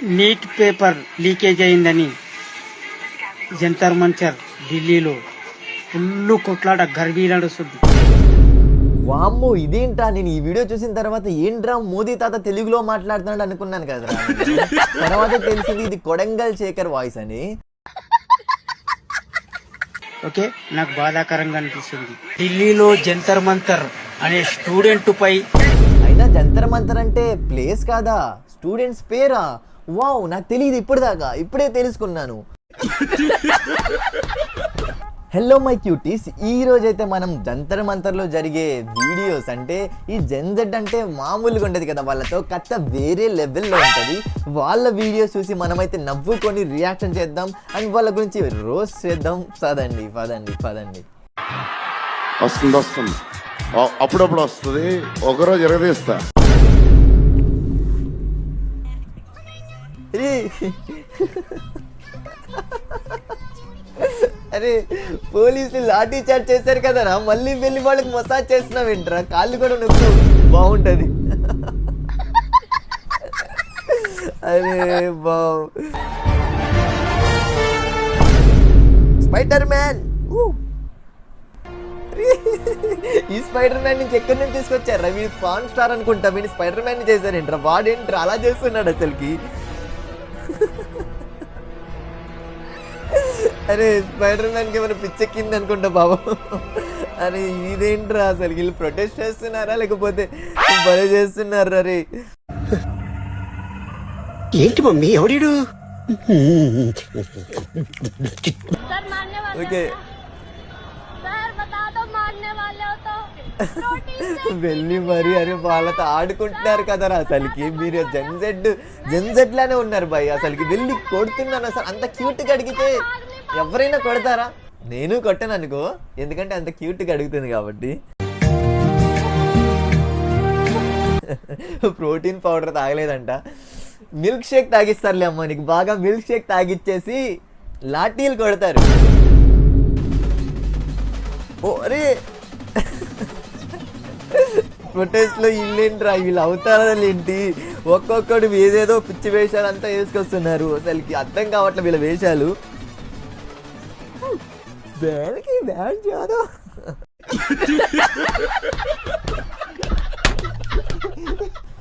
Neat paper leakage అయిందని జంతర్ మంతర్ ఢిల్లీలో full కొట్లాట గర్వీ నడుస్తుంది. వామ్మో ఇదేంటా, నేను ఈ వీడియో చూసిన తర్వాత ఏంట్రా మోదీ తాత తెలుగులో మాట్లాడుతున్నాడు అనుకున్నాను కదరా. తర్వాత తెలిసింది ఇది కొడంగల్ శేఖర్ వాయిస్ అని. ఓకే, నాకు బాధాకరంగా అనిపిస్తుంది. ఢిల్లీలో జంతర్ మంతర్ అనే స్టూడెంట్ పై అయినా జంతర్ మంతర్ అంటే ప్లేస్ కాదా, స్టూడెంట్స్ పేరా? వావ్, నాకు తెలియదు ఇప్పుడే తెలుసుకున్నాను. హలో మై క్యూటీస్, ఈ రోజైతే మనం జంతర్ మంతర్లో జరిగే వీడియోస్ అంటే ఈ జెన్జెడ్ అంటే మామూలుగా ఉండదు కదా, వాళ్ళతో కథ వేరే లెవెల్లో ఉంటుంది. వాళ్ళ వీడియోస్ చూసి మనమైతే నవ్వుకొని రియాక్షన్ చేద్దాం అండ్ వాళ్ళ గురించి రోస్ట్ చేద్దాం. పదండి. వస్తుంది అప్పుడప్పుడు వస్తుంది, ఒకరోజు ఎరగదీస్తా. అరే పోలీసులు లాఠీ చార్జ్ చేశారు కదరా, మళ్ళీ వెళ్ళి వాళ్ళకి మసాజ్ చేస్తున్నావు ఏంట్రా? కాళ్ళు కూడా నొక్కు, బాగుంటది. అరే బావ్, స్పైడర్ మ్యాన్. ఈ స్పైడర్ మ్యాన్ నుంచి ఎక్కడి నుంచి తీసుకొచ్చారా? వీడు పాన్ స్టార్ అనుకుంటా, వీడిని స్పైడర్ మ్యాన్ చేశారేంట్రా? వాడేంట్రా అలా చేస్తున్నాడు అసలుకి? అరే స్పైడర్ మ్యాన్కి ఏమైనా పిచ్చెక్కింది అనుకుంటా బాబు. అరే ఇదేంట్రా అసలు, వీళ్ళు ప్రొటెస్ట్ చేస్తున్నారా లేకపోతే భలే చేస్తున్నారు? అరే ఏంటి మమ్మీ ఎవడీడు? ఓకే, వెళ్ళి మరి అరే వాళ్ళతో ఆడుకుంటున్నారు కదరా. అసలుకి మీరు జెన్జెడ్ లానే ఉన్నారు భయ్. అసలుకి వెళ్ళి కొడుతున్నాను. అసలు అంత క్యూట్గా అడిగితే ఎవరైనా కొడతారా? నేను కొట్టాను అనుకో, ఎందుకంటే అంత క్యూట్గా అడుగుతుంది కాబట్టి. ప్రోటీన్ పౌడర్ తాగలేదంట, మిల్క్ షేక్ తాగిస్తారులే అమ్మ నీకు. బాగా మిల్క్ షేక్ తాగిచ్చేసి లాఠీలు కొడతారు. ఓ అరే ప్రొటెస్ట్ లో ఇల్లేంట్రా, వీళ్ళు అవతారాలు ఏంటి? ఒక్కొక్కడు ఏదేదో పిచ్చి వేషాలు అంతా వేసుకొస్తున్నారు. అసలుకి అర్థం కావట్లే వీళ్ళ వేషాలు.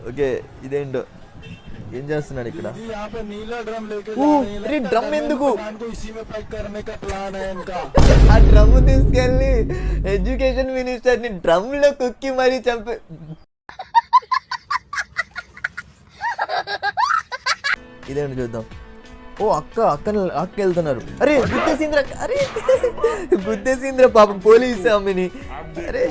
ఓకే, ఇదేంటో ఏం చేస్తున్నాడు ఇక్కడ? డ్రమ్ ఎందుకు? ఆ డ్రమ్ తీసుకెళ్ళి ఎడ్యుకేషన్ మినిస్టర్ ని డ్రమ్ లో కుక్కి మరీ చంపే. ఇదేంటి చూద్దాం. ఓ అక్క వెళ్తున్నారు. అరే గుద్దేసింద్ర పాపం పోలీసు ఆమెని. అరే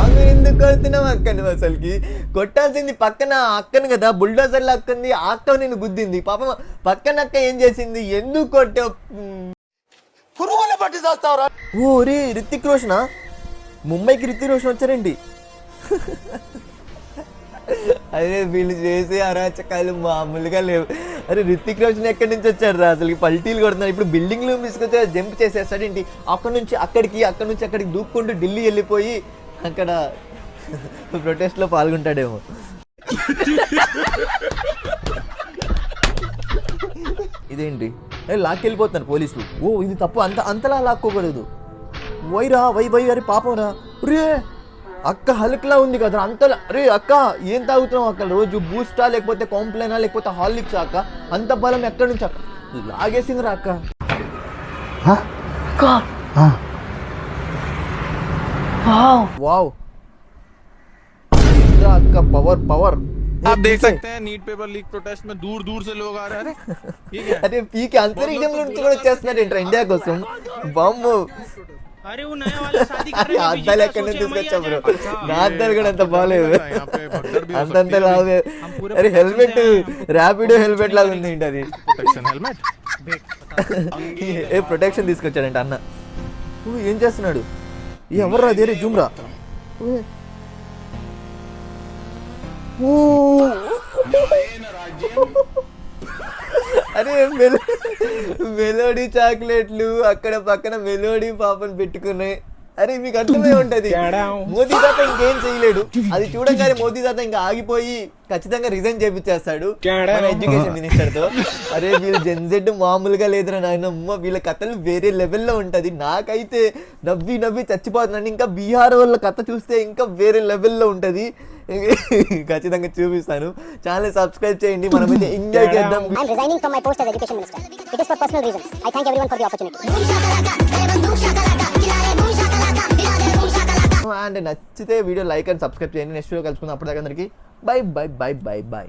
ఆమె ఎందుకు కొడుతున్నావు అక్క? నువ్వు అసలుకి కొట్టాల్సింది పక్కన అక్కను కదా, బుల్డోజర్ల అక్కంది. ఆ అక్క నేను గుద్దింది పాపం. పక్కన అక్క ఏం చేసింది? ఎందుకు కొట్టావు? ఓ రే రితిక్ రోషనా? ముంబైకి రితిక్ రోషన్ వచ్చారండి. అరే వీళ్ళు చేసే అరాచకాలు మామూలుగా లేవు. అరే రితిక్ రోషన్ ఎక్కడి నుంచి వచ్చాడు రా? అసలు పల్టీలు కొడుతున్నారు. ఇప్పుడు బిల్డింగ్ లో తీసుకొచ్చా జంప్ చేసేస్తాడేంటి? అక్కడి నుంచి అక్కడికి దూక్కుంటూ ఢిల్లీ వెళ్ళిపోయి అక్కడ ప్రొటెస్ట్ లో పాల్గొంటాడేమో. ఇదేంటి లాక్కెళ్ళిపోతున్నారు పోలీసులు. ఓ ఇది తప్పు, అంతలా లాక్కోకూడదు. వై అరే పాపం రా. రే అక్క హల్క్లా ఉంది కదా అంతలా. అరే అక్క ఏం తాగుతున్నావు అక్క? రోజు బూస్టా లేకపోతే కాంప్లైనా లేకపోతే హార్లిక్స్ అక్క? అంత బలం ఎక్కడి నుంచి అక్క? లాగేసిందిరా అక్క. వావ్ అక్క పవర్. आप देख सकते हैं नीट पेपर लीक प्रोटेस्ट में दूर से लोग आ रहे हैं. అరే పీకి అంతరిక్షంలో నుంచి కూడా వచ్చేస్తున్నారు ఏంట్రా ఇండియా కోసం? బాంబు. అద్దాలు ఎక్కడి నుంచి తీసుకొచ్చా బ్రో? నా అద్దాలు కూడా అంత బాగాలేవు, అంతంత లావు. అరే హెల్మెట్ ర్యాపిడో హెల్మెట్ లాగా ఉంది ఏంటి అది? ఏ ప్రొటెక్షన్ తీసుకొచ్చాడంట అన్న. ఏం చేస్తున్నాడు? ఎవర్రా దేరే జూమ్రా? అరే మెలోడీ చాక్లెట్లు అక్కడ పక్కన మెలోడీ పాపను పెట్టుకున్నాయి. అరే మీకు అర్థమై ఉంటది, మోదీ తాత ఇంకేం చేయలేడు. అది చూడంగానే మోదీ తాత ఇంకా ఆగిపోయి ఖచ్చితంగా రిజైన్ చేపించేస్తాడు మన ఎడ్యుకేషన్ మినిస్టర్ తో. అరే వీళ్ళు జెన్జెడ్ మామూలుగా లేదురా నాయనమ్మ, వీళ్ళ కథలు వేరే లెవెల్లో ఉంటది. నాకైతే నవ్వి నవ్వి చచ్చిపోతున్నాను. ఇంకా బీహార్ వాళ్ళ కథ చూస్తే ఇంకా వేరే లెవెల్లో ఉంటది. ఖచ్చితంగా చూపిస్తాను. ఛానల్ సబ్స్క్రైబ్ చేయండి, మనం అయితే ఎంజాయ్ చేద్దాం. I'm resigning from my post as education minister. It is for personal reasons. I thank everyone for the opportunity. And నచ్చితే వీడియో లైక్ అండ్ సబ్స్క్రైబ్ చేయండి. నెక్స్ట్ వీడియో కలుసుకుందాం. అప్పటిదాకా అందరికీ by by by by by.